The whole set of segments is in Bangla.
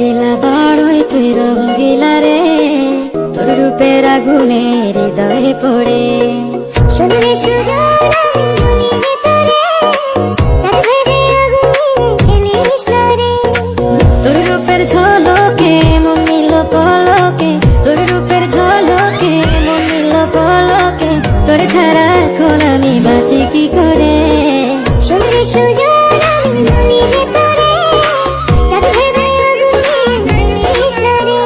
রঙ্গিলা বড়ই তুই রঙ্গিলা রে, তোর রূপের আগুনে হৃদয়ে পড়ে। শুনলে সুজন আমি বলি যে তোরে, চাঁদ ভেবে আগুনে ফেলিস না রে। তোর রূপের ঝলকে মন নিল পলকে, তোর রূপের ঝলকে মন নিল পলকে, তোর ছাড়া এখন আমি বাঁচি কি করে। শুনলে সুজন আমি বলি যে তোরে, চাঁদ ভেবে আগুনে ফেলিস না রে।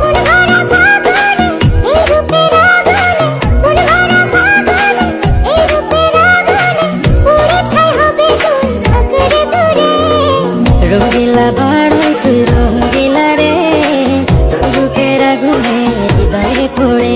মন ভরা ফাগুনে এই রূপের আগুনে, মন ভরা ফাগুনে এই রূপের আগুনে, পুড়ে ছাই হবে তোর আঁকড়ে ধরে। রঙ্গিলা বড়ই তুই রঙ্গিলা রে, তোর রূপের আগুনে হৃদয়ে পড়ে।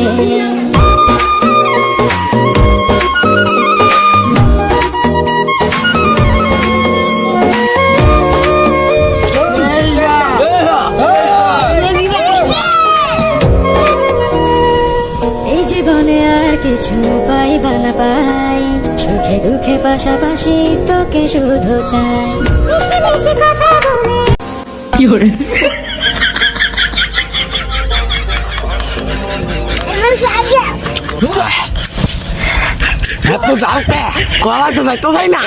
এই জীবনে আর কিছু পাইবা না পাই, সুখে দুঃখে পাশাপাশি তোকে শুধু চাই। মিষ্টি মিষ্টি কথা বলে এত যাও কে? কলা তো যাইতো চাই না।